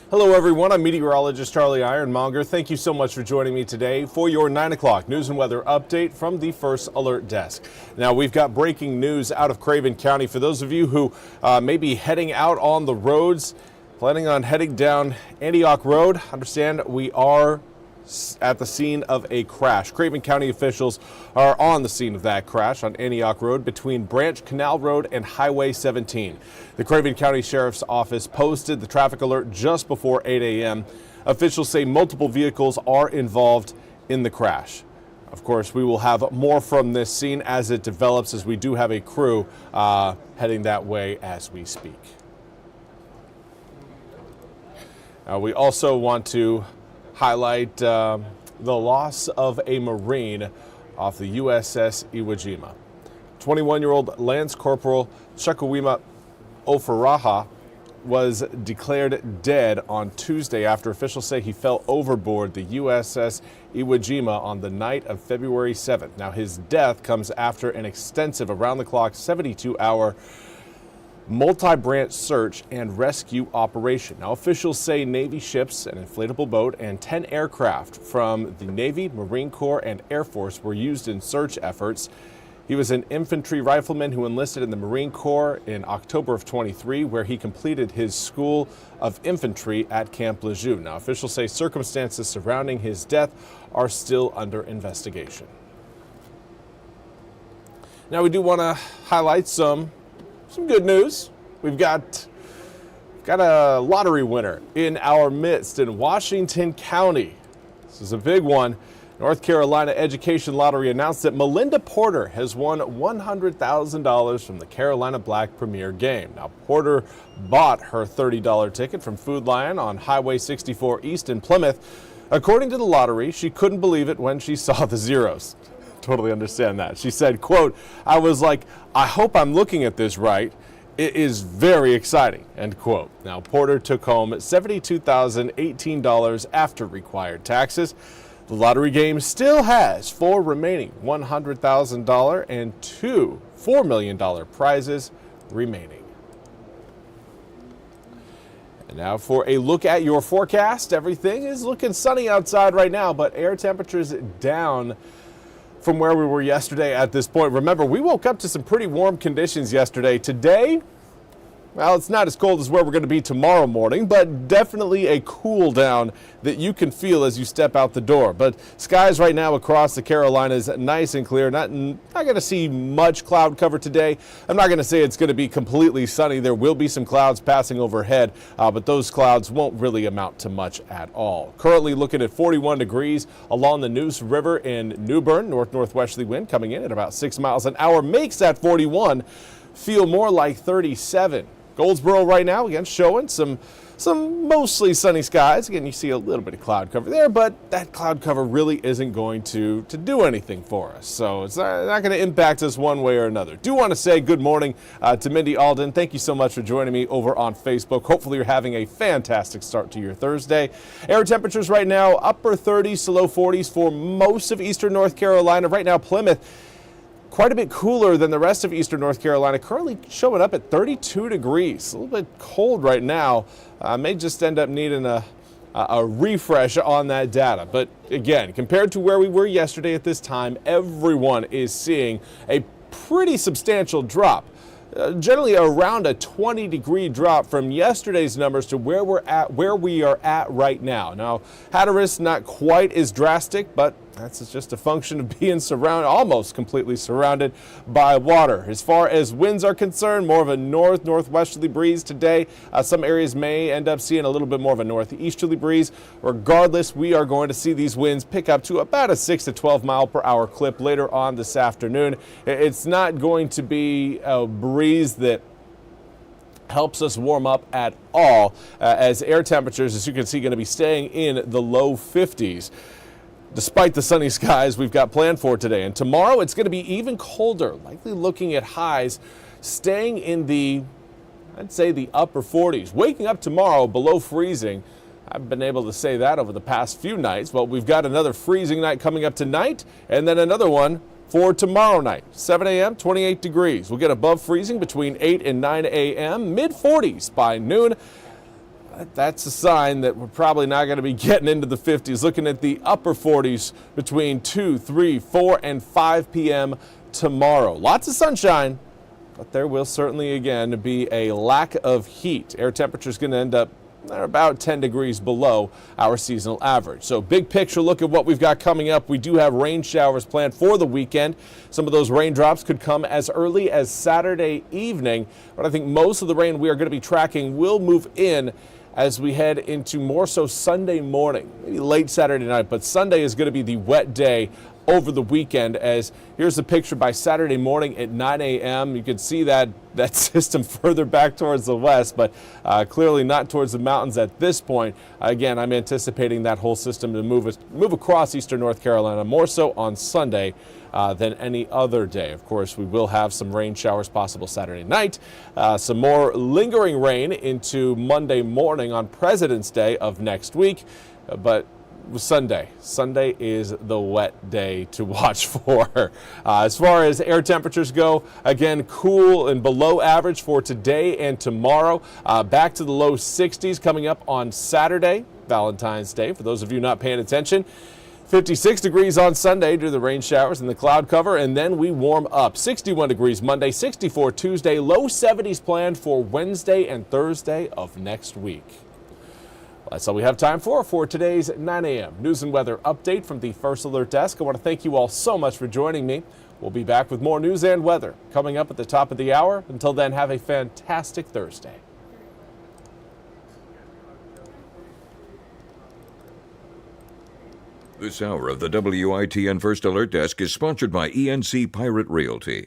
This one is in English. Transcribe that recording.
Hello everyone, I'm Meteorologist Charlie Ironmonger. Thank you so much for joining me today for your 9 o'clock news and weather update from the First Alert Desk. Now we've got breaking news out of Craven County. For those of you who may be heading out on the roads, planning on heading down Antioch Road, understand we are at the scene of a crash. Craven County officials are on the scene of that crash on Antioch Road between Branch Canal Road and Highway 17. The Craven County Sheriff's Office posted the traffic alert just before 8 a.m. Officials say multiple vehicles are involved in the crash. Of course, we will have more from this scene as it develops, as we do have a crew heading that way as we speak. We also want to highlight the loss of a Marine off the USS Iwo Jima. 21-year-old Lance Corporal Chukwuemeka Ofaraha was declared dead on Tuesday after officials say he fell overboard the USS Iwo Jima on the night of February 7th. Now, his death comes after an extensive around-the-clock 72-hour multi-branch search and rescue operation. Now, officials say Navy ships, an inflatable boat, and 10 aircraft from the Navy, Marine Corps, and Air Force were used in search efforts. He was an infantry rifleman who enlisted in the Marine Corps in October of 23, where he completed his School of Infantry at Camp Lejeune. Now, officials say circumstances surrounding his death are still under investigation. Now, we do want to highlight some good news. We've got a lottery winner in our midst in Washington County. This is a big one. North Carolina Education Lottery announced that Melinda Porter has won $100,000 from the Carolina Black Premier game. Now, Porter bought her $30 ticket from Food Lion on Highway 64 East in Plymouth. According to the lottery, she couldn't believe it when she saw the zeros. Totally understand that. She said, quote, "I was like, I hope I'm looking at this right. It is very exciting," end quote. Now, Porter took home $72,018 after required taxes. The lottery game still has 4 remaining $100,000 and 2 $4 million prizes remaining. And now for a look at your forecast. Everything is looking sunny outside right now, but air temperatures down from where we were yesterday at this point. Remember, we woke up to some pretty warm conditions yesterday. Today, well, it's not as cold as where we're going to be tomorrow morning, but definitely a cool down that you can feel as you step out the door. But skies right now across the Carolinas nice and clear. Not going to see much cloud cover today. I'm not going to say it's going to be completely sunny. There will be some clouds passing overhead, but those clouds won't really amount to much at all. Currently looking at 41 degrees along the Neuse River in New Bern. North-northwesterly wind coming in at about 6 miles an hour makes that 41 feel more like 37. Goldsboro right now, again, showing some mostly sunny skies. Again, you see a little bit of cloud cover there, but that cloud cover really isn't going to do anything for us. So it's not going to impact us one way or another. Do want to say good morning to Mindy Alden. Thank you so much for joining me over on Facebook. Hopefully you're having a fantastic start to your Thursday. Air temperatures right now, upper 30s to low 40s for most of eastern North Carolina. Right now, Plymouth, quite a bit cooler than the rest of eastern North Carolina, currently showing up at 32 degrees. A little bit cold right now. May just end up needing a refresh on that data. But again, compared to where we were yesterday at this time, everyone is seeing a pretty substantial drop. Generally around a 20-degree drop from yesterday's numbers to where we are at right now. Now, Hatteras not quite as drastic, but that's just a function of being almost completely surrounded by water. As far as winds are concerned, more of a northwesterly breeze today. Some areas may end up seeing a little bit more of a northeasterly breeze. Regardless, we are going to see these winds pick up to about a 6 to 12 mile per hour clip later on this afternoon. It's not going to be a breeze that helps us warm up at all, as air temperatures, as you can see, going to be staying in the low 50s. Despite the sunny skies we've got planned for today. And tomorrow it's going to be even colder, likely looking at highs staying in the, I'd say, the upper 40s. Waking up tomorrow below freezing. I've been able to say that over the past few nights. Well, we've got another freezing night coming up tonight, and then another one for tomorrow night. 7 a.m., 28 degrees. We'll get above freezing between 8 and 9 a.m., mid-40s by noon. That's a sign that we're probably not going to be getting into the 50s. Looking at the upper 40s between 2, 3, 4, and 5 p.m. tomorrow. Lots of sunshine, but there will certainly again be a lack of heat. Air temperature is going to end up about 10 degrees below our seasonal average. So big picture look at what we've got coming up. We do have rain showers planned for the weekend. Some of those raindrops could come as early as Saturday evening, but I think most of the rain we are going to be tracking will move in as we head into more so Sunday morning, maybe late Saturday night, but Sunday is going to be the wet day over the weekend. As here's a picture by Saturday morning at 9 a.m. You can see that system further back towards the west, but clearly not towards the mountains at this point. Again, I'm anticipating that whole system to move across eastern North Carolina more so on Sunday than any other day. Of course, we will have some rain showers possible Saturday night, some more lingering rain into Monday morning on President's Day of next week, but Sunday is the wet day to watch for. As far as air temperatures go, again, cool and below average for today and tomorrow. Back to the low 60s coming up on Saturday, Valentine's Day, for those of you not paying attention. 56 degrees on Sunday due to the rain showers and the cloud cover, and then we warm up. 61 degrees Monday, 64 Tuesday, low 70s planned for Wednesday and Thursday of next week. That's all we have time for today's 9 a.m. news and weather update from the First Alert Desk. I want to thank you all so much for joining me. We'll be back with more news and weather coming up at the top of the hour. Until then, have a fantastic Thursday. This hour of the WITN First Alert Desk is sponsored by ENC Pirate Realty.